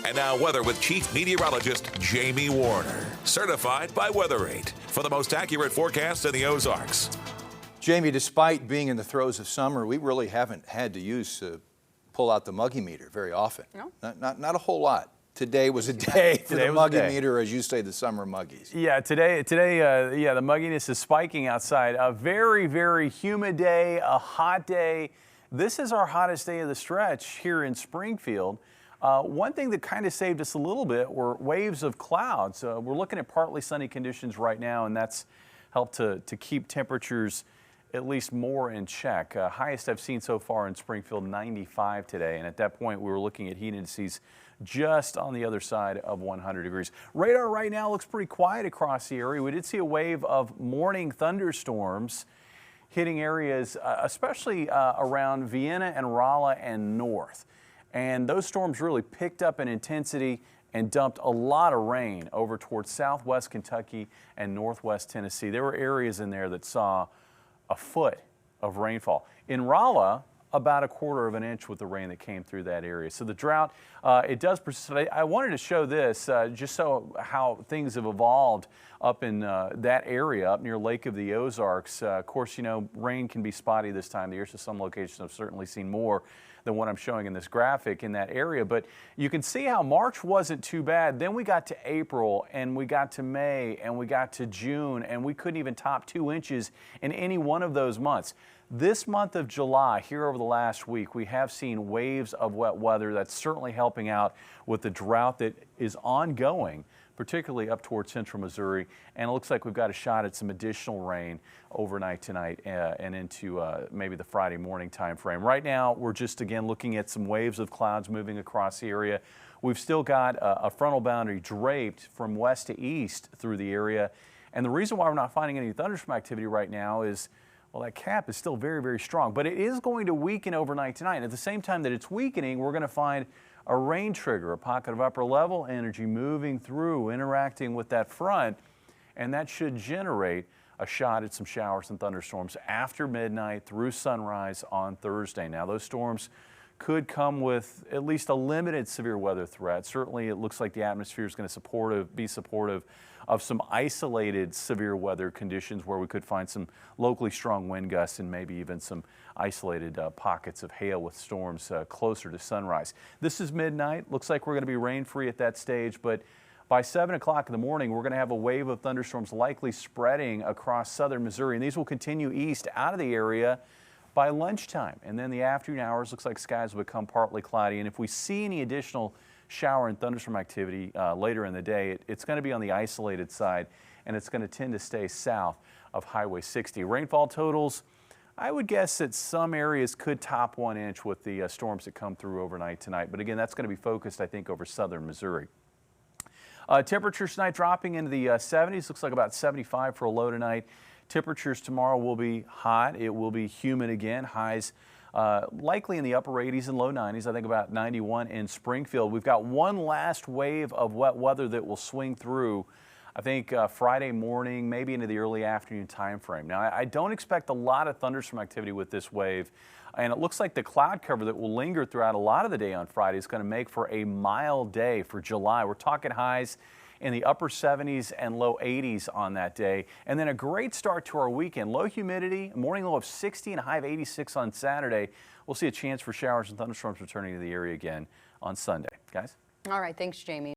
And now weather with Chief Meteorologist Jamie Warner, certified by Weather8 for the most accurate forecast in the Ozarks. Jamie, despite being in the throes of summer, we really haven't had to pull out the Muggy meter very often. No? Not a whole lot. Today was a day for the Muggy meter, as you say, the summer muggies. Yeah, today, the mugginess is spiking outside. A very, very humid day, a hot day. This is our hottest day of the stretch here in Springfield. One thing that kind of saved us a little bit were waves of clouds. We're looking at partly sunny conditions right now, and that's helped to keep temperatures at least more in check. Highest I've seen so far in Springfield, 95 today, and at that point we were looking at heat indices just on the other side of 100 degrees. Radar right now looks pretty quiet across the area. We did see a wave of morning thunderstorms hitting areas, especially around Vienna and Rolla and north. And those storms really picked up in intensity and dumped a lot of rain over towards southwest Kentucky and northwest Tennessee. There were areas in there that saw a foot of rainfall. In Rolla, about 1/4 of an inch with the rain that came through that area. So the drought, it does persist. I wanted to show this just so how things have evolved up in that area, up near Lake of the Ozarks. Of course, you know, rain can be spotty this time of the year, so some locations have certainly seen more than what I'm showing in this graphic in that area. But you can see how March wasn't too bad. Then we got to April, and we got to May, and we got to June, and we couldn't even top 2 inches in any one of those months. This month of July, here over the last week, we have seen waves of wet weather. That's certainly helping out with the drought that is ongoing, particularly up towards central Missouri. And it looks like we've got a shot at some additional rain overnight tonight and into maybe the Friday morning time frame. Right now, we're just again looking at some waves of clouds moving across the area. We've still got a frontal boundary draped from west to east through the area. And the reason why we're not finding any thunderstorm activity right now is, well, that cap is still very, very strong, but it is going to weaken overnight tonight. And at the same time that it's weakening, we're going to find a rain trigger, a pocket of upper level energy moving through, interacting with that front, and that should generate a shot at some showers and thunderstorms after midnight through sunrise on Thursday. Now, those storms could come with at least a limited severe weather threat. Certainly, it looks like the atmosphere is going to be supportive of some isolated severe weather conditions where we could find some locally strong wind gusts and maybe even some isolated pockets of hail with storms closer to sunrise. This is midnight. Looks like we're going to be rain-free at that stage, but by 7 o'clock in the morning, we're going to have a wave of thunderstorms likely spreading across southern Missouri, and these will continue east out of the area by lunchtime. And then the afternoon hours, looks like skies will become partly cloudy. And if we see any additional shower and thunderstorm activity later in the day, it's going to be on the isolated side, and it's going to tend to stay south of Highway 60. Rainfall totals, I would guess that some areas could top 1 inch with the storms that come through overnight tonight. But again, that's going to be focused, I think, over southern Missouri. Temperatures tonight dropping into the 70s. Looks like about 75 for a low tonight. Temperatures tomorrow will be hot. It will be humid again. Highs likely in the upper 80s and low 90s. I think about 91 in Springfield. We've got one last wave of wet weather that will swing through, I think, Friday morning, maybe into the early afternoon time frame. Now, I don't expect a lot of thunderstorm activity with this wave, and it looks like the cloud cover that will linger throughout a lot of the day on Friday is going to make for a mild day for July. We're talking highs in the upper 70s and low 80s on that day. And then a great start to our weekend. Low humidity, morning low of 60 and a high of 86 on Saturday. We'll see a chance for showers and thunderstorms returning to the area again on Sunday. Guys? All right. Thanks, Jamie.